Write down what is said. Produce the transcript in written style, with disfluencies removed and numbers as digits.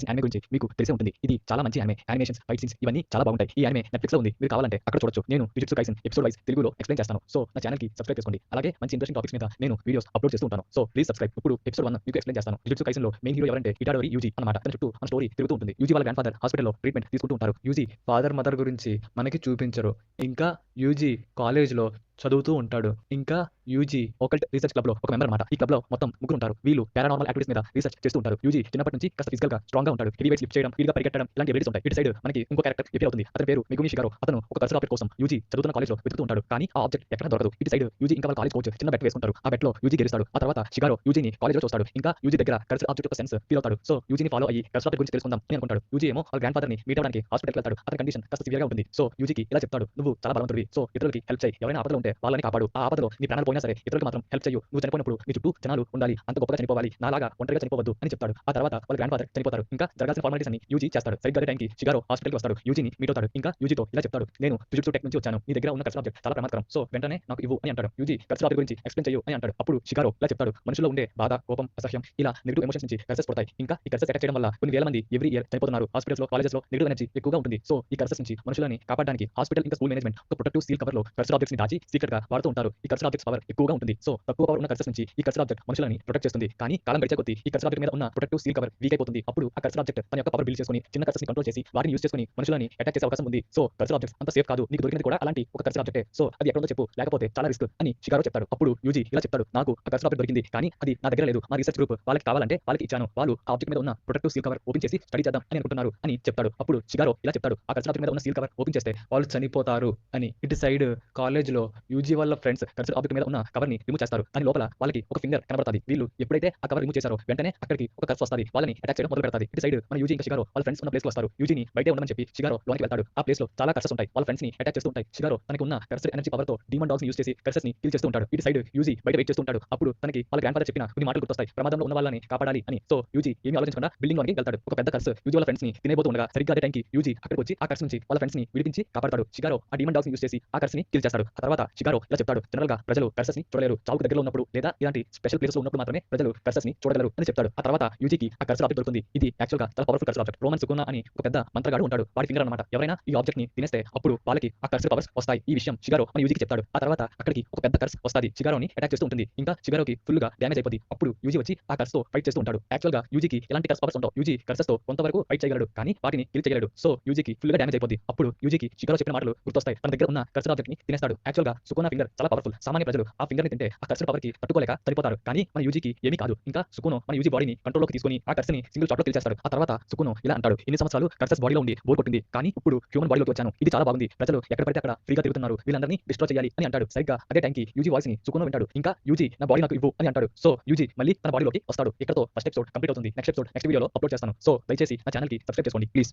Anime గురించి మీకు తెలిసే ఉంటుంది. ఇది చాలా మంచి యానిమే. యానిమేషన్స్, ఫైట్ సీన్స్ ఇవన్నీ చాలా బాగుంటాయి. ఈ యానిమే నెట్‌ఫ్లిక్స్‌లో ఉంది. మీరు కావాలంటే అక్కడ చూడొచ్చు. నేను జుజుట్సు కైసెన్ ఎపిసోడ్ వైస్ తెలుగులో ఎక్స్‌ప్లెయిన్ చేస్తాను. సో, నా ఛానెల్‌కి సబ్‌స్క్రైబ్ చేసుకోండి. అలాగే మంచి ఇంట్రెస్టింగ్ టాపిక్స్ మీద నేను వీడియోస్ అప్‌లోడ్ చేస్తూ ఉంటాను. So, please subscribe. ఇప్పుడు ఎపిసోడ్ 1 మీకు ఎక్స్‌ప్లెయిన్ చేస్తాను. జుజుట్సు కైసెన్‌లో మెయిన్ హీరో ఎవరంటే ఇటాడోరి యూజీ అన్నమాట. తన చుట్టూ మన స్టోరీ తిరుగుతూ ఉంటుంది. యూజీ వాళ్ళ గ్రాండ్‌ఫాదర్ హాస్పిటల్‌లో ట్రీట్‌మెంట్ తీసుకుంటూ ఉంటారు. యూజీ ఫాదర్, మదర్ గురించి మనకి చూపించరు. ఇంకా యూజీ కాలేజ్‌లో చదువుతూ ఉంటాడు. ఇంకా యూజీ ఒకల్ట్ రీసెర్చ్ క్లబ్‌లో ఒక మెంబర్ అన్నమాట. ఈ క్లబ్‌లో మొత్తం ముగ్గురుంటారు. వీళ్ళు పారానార్మల్ యాక్టివిటీస్ మీద రీసెర్చ్ చేస్తూ ఉంటారు. యూజీ చిన్నప్పటి నుంచి కాస్త ఫిజికల్‌గా స్ట్రాంగ్‌గా ఉంటాడు. హెవీ వెయిట్స్ లిఫ్ట్ చేయడం, స్పీడ్‌గా పరిగెత్తడం ఇలాంటి ఎబిలిటీస్ ఉంటాయి. ఇటు సైడ్ మనకి ఇంకో క్యారెక్టర్ ఎపిర్ అవుతుంది. అతని పేరు మెగుమి షిగారో. అతను ఒక కర్సర్ ఆబ్జెక్ట్ కోసం యూజీ చదువుతున్న కాలేజ్‌లో వెతుకుతూ ఉంటాడు. కానీ ఆ ఆబ్జెక్ట్ ఎక్కడ దొరకదు. ఇటు సైడ్ యూజీ ఇంకా వాళ్ళ కాలేజ్ కోచ్ చిన్న బెట్ వేసుకుంటారు. ఆ బెట్‌లో యూజీ గెలుస్తాడు. ఆ తర్వాత షిగారో యూజీని కాలేజ్‌లో చూస్తాడు. ఇంకా యూజీ దగ్గర కర్సర్ ఆబ్జెక్ట్ యొక్క సెన్స్ ఫీల్ అవుతాడు. సో, యూజీని ఫాలో అయ్యి కర్సర్ ఆబ్జెక్ట్ గురించి తెలుసుకుందాం అని అనుకుంటాడు. యూజీ ఏమో వాళ్ళ గ్రాండ్‌ఫాదర్‌ని మీట్ అవ్వడానికి హాస్పిటల్‌కి వెళ్తాడు. అతని కండిషన్ కాస్త సివియర్‌గా ఉంటుంది. సో, యూజీకి ఇలా చెప్తాడు. "నువ్వు చాలా బలవంతుడివి. సో, ఇతరులకి హెల్ప్ చెయ్యి. ఎవరైనా ఆపదలో ఉంటే వాళ్ళని కాపాడు. ఆ ఆపదలో నీ ప్రాణాలు పోయినా సరే ఇతరులకు మాత్రం హెల్ప్ చెయ్యు. నువ్వు చనిపోయినప్పుడు నీ చుట్టూ జనాలు ఉండాలి. అంత గొప్పగా చనిపోవాలి. నాలాగా ఒంటరిగా చనిపోవద్దు" అని చెప్తాడు. ఆ తర్వాత వాళ్ళ గ్రాండ్‌ఫాదర్ చనిపోతారు. ఇంకా జరగాల్సిన ఫార్మాలిటీస్ అన్ని యూజీ చేస్తాడు. సరిగ్గా అదే టైంకి షిగారో హాస్పిటల్‌కి వస్తాడు. యూజీని మీట్ అవుతాడు. ఇంకా యూజీతో ఇలా చెప్తాడు. "నేను జుజుట్సు టెక్ నుంచి వచ్చాను. నీ దగ్గర ఉన్న కర్సర్ ఆబ్జెక్ట్ చాలా ప్రమాదకరం. సో, వెంటనే నాకు ఇవ్వు" అని అంటాడు. యూజీ కర్సర్ ఆబ్జెక్ట్ గురించి ఎక్స్‌ప్లెయిన్ చెయ్యు అని అంటాడు. అప్పుడు షిగారో ఇలా చెప్తాడు. మనుషుల్లో ఉండే బాధ, కోపం, అసహ్యం ఇలా నెగెటివ్ ఎమోషన్స్ నుంచి కర్సర్స్ పుడతాయి. ఇంకా ఈ కర్సర్స్ అటాక్ చేయడం వల్ల కొన్ని వేల మంది ఎవ్రీ ఇయర్ చనిపోతున్నారు. హాస్పిటల్స్‌లో, కాలేజెస్‌లో నెగెటివ్ ఎనర్జీ ఎక్కువగా ఉంటుంది. సో, ఈ కర్సర్స్ నుంచి మనుషులని కాపాడడానికి హాస్పిటల్ ఇంకా స్కూల్ మేనేజ్‌మెంట్ ఒక ప్రొటెక్టివ్ సీల్ కవర్‌లో కర్సర్ ఆబ్జెక్ట్స్‌ని దాచి సీక్రెట్‌గా వాడుతూ ఉంటారు. ఈ కర్సర్ ఆబ్జెక్ట్స్ పవర్ ఎక్కువగా ఉంటుంది. సో, తక్కువ పవర్ ఉన్న కర్సర్స్ నుంచి ఈ కర్సర్ ఆబ్జెక్ట్ మనుషులని ప్రొటెక్ట్ చేస్తుంది. కానీ కాలం గడిచే కొద్దీ ఈ కర్సర్ ఆబ్జెక్ట్ మీద ఉన్న ప్రొటెక్టివ్ సీల్ కవర్ వీక్ అయిపోతుంది. అప్పుడు ఆ కర్సర్ ఆబ్జెక్ట్ తన యొక్క పవర్ బిల్డ్ చేసుకొని చిన్న కర్సర్స్‌ని కంట్రోల్ చేసి వాటిని యూజ్ చేసుకొని మనుషులని అటాక్ చేసే అవకాశం ఉంది. సో, కర్సర్ ఆబ్జెక్ట్స్ అంత సేఫ్ కాదు. నీకు దొరికినది కూడా అలాంటి ఒక కర్సర్ ఆబ్జెక్టే. సో, అది ఎక్కడ ఉందో చెప్పు. లేకపోతే చాలా రిస్క్ అని షిగారో చెప్తాడు. అప్పుడు యూజీ ఇలా చెప్తాడు. "నాకు ఆ కర్సర్ ఆబ్జెక్ట్ దొరికింది. కానీ అది నా దగ్గర లేదు. మా రీసెర్చ్ గ్రూప్ వాళ్ళకి కావాలంటే వాళ్ళకి ఇచ్చాను. వాళ్ళు ఆ ఆబ్జెక్ట్ మీద ఉన్న ప్రొటెక్టివ్ సీల్ కవర్ ఓపెన్ చేసి స్టడీ చేద్దాం అని అనుకుంటున్నారు" అని చెప్తాడు. అప్పుడు షిగారో ఇలా చెప్తాడు. "ఆ కర్సర్ ఆబ్జెక్ట్ మీద ఉన్న సీల్ కవర్ ఓపెన్ చేస్తే వాళ్ళు చనిపోతారు" అని. ఇటు సైడ్ కాలేజ్‌లో యూజీ వాళ్ళ ఫ్రెండ్స్ కర్సర్ ఆబ్జెక్ట్ మీద ఉన్న కవర్‌ని రిమూవ్ చేస్తారు. కానీ లోపల వాళ్ళకి ఒక ఫింగర్ కనబడతది. వీళ్ళు ఎప్పుడైతే ఆ కవర్ రిమూవ్ చేశారో వెంటనే అక్కడికి ఒక కర్స్ వస్తది. వాళ్ళని అటాక్ చేయడం మొదలు పెడతది. ఇటు సైడ్ మన యూజీ ఇంకా షిగారో వాళ్ళ ఫ్రెండ్స్ ఉన్న ప్లేస్‌కి వస్తారు. యూజీని బయటే ఉండమని చెప్పి షిగారో లోనికి వెళ్తాడు. ఆ ప్లేస్‌లో చాలా కర్సెస్ ఉంటాయి. వాళ్ళ ఫ్రెండ్స్‌ని అటాక్ చేస్తూ ఉంటాయి. షిగారో తనకి ఉన్న కర్సర్ ఎనర్జీ పవర్‌తో డీమన్ డాగ్స్‌ని యూజ్ చేసి కర్సెస్‌ని కిల్ చేస్తూ ఉంటాడు. ఇటు సైడ్ యూజీ బయట వెయిట్ చేస్తూ ఉంటాడు. అప్పుడు తనకి వాళ్ళ గ్రాండ్‌ఫాదర్ చెప్పిన కొన్ని మాటలు గుర్తొస్తాయి. ప్రమాదంలో ఉన్న వాళ్ళని కాపాడాలి అని. సో, యూజీ ఏమీ ఆలోచించకుండా బిల్డింగ్ లోనికి వెళ్తాడు. ఒక పెద్ద కర్స్ యూజీ వాళ్ళ ఫ్రెండ్స్‌ని తినేయబోతూ ఉండగా సరిగ్గా అదే టైంకి యూజీ అక్కడికి వచ్చి ఆ కర్స్ నుంచి వాళ్ళ ఫ్రెండ్స్‌ని విడిపించి కాపాడతాడు. షిగారో ఆ డీమన్ డాగ్స్‌ని యూజ్ చేసి ఆ కర్స్‌ని కిల్ చేస్తాడు. ఆ తర్వాత షిగారో ఇలా చెప్తాడు. జనరల్‌గా ప్రజలు కర్సెస్‌ని చూడలేరు. చావుకు దగ్గరలో ఉన్నప్పుడు లేదా ఇలాంటి స్పెషల్ ప్లేసెస్‌లో ఉన్నప్పుడు మాత్రమే ప్రజలు కర్సెస్‌ని చూడగలరు అని చెప్తాడు. ఆ తర్వాత యూజీకి ఆ కర్సర్ ఆబ్జెక్ట్ దొరుకుతుంది. ఇది యాక్చువల్‌గా చాలా పవర్‌ఫుల్ కర్సర్ ఆబ్జెక్ట్. రోమన్ సుకునా అని ఒక పెద్ద మంత్రగాడు ఉంటాడు. వాడి ఫింగర్ అన్నమాట. ఎవరైనా ఈ ఆబ్జెక్ట్‌ని తినేస్తే అప్పుడు వాళ్ళకి ఆ కర్సర్ పవర్స్ వస్తాయి. ఈ విషయం షిగారో మన యూజీకి చెప్తాడు. ఆ తర్వాత అక్కడికి ఒక పెద్ద కర్స్ వస్తది. షిగారోని అటాక్ చేస్తూ ఉంటుంది. ఇంకా షిగారోకి ఫుల్‌గా డ్యామేజ్ అయిపోద్ది. అప్పుడు యూజీ వచ్చి ఆ కర్స్‌తో ఫైట్ చేస్తూ ఉంటాడు. యాక్చువల్‌గా యూజీకి ఎలాంటి కర్స్ పవర్స్ ఉండవు. యూజీ కర్సెస్‌తో కొంతవరకు ఫైట్ చేయగలడు. కానీ వాటిని కిల్ చేయలేడు. సో, యూజీకి ఫుల్‌గా డ్యామేజ్ అయిపోద్ది. అప్పుడు యూజీకి షిగారో చెప్పిన మాటలు గుర్తొస్తాయి. తన దగ్గర ఉన్న కర్సర్ ఆబ్జెక్ట్‌ని తినేస్తాడు. యాక్చువల్‌గా సుకునా ఫింగర్ చాలా పవర్‌ఫుల్. సామాన్య ప్రజలు ఆ ఫింగర్‌ని తింటే ఆ కర్సర్ పవర్‌కి తట్టుకోలేక చనిపోతారు. కానీ మన యూజీకి ఏమీ కాదు. ఇంకా సుకునో మన యూజీ బాడీని కంట్రోల్‌లోకి తీసుకొని ఆ కర్స్‌ని సింగిల్ షాట్‌లో కిల్ చేస్తాడు. ఆ తర్వాత సుకునో ఇలా అంటాడు. "ఇన్ని సంవత్సరాలు కర్సెస్ బాడీలో ఉండి బోర్ కొట్టింది. కానీ ఇప్పుడు హ్యూమన్ బాడీలోకి వచ్చాను. ఇది చాలా బాగుంది. ప్రజలు ఎక్కడ పడితే అక్కడ ఫ్రీగా తిరుగుతున్నారు. వీళ్ళందరినీ డిస్ట్రాయ్ చేయాలి" అని అంటాడు. సరిగ్గా అదే టైంకి యూజీ వాయిస్‌ని సుకునో వింటాడు. ఇంకా "యూజీ నా బాడీ నాకు ఇవ్వు" అని అంటాడు. సో, యూజీ మళ్ళీ తన బాడీలోకి వస్తాడు. ఇక్కడితో ఫస్ట్ ఎపిసోడ్ కంప్లీట్ అవుతుంది. నెక్స్ట్ ఎపిసోడ్ నెక్స్ట్ వీడియోలో అప్‌లోడ్ చేస్తాను. సో, దయచేసి నా ఛానెల్‌కి సబ్‌స్క్రైబ్ చేసుకోండి ప్లీజ్.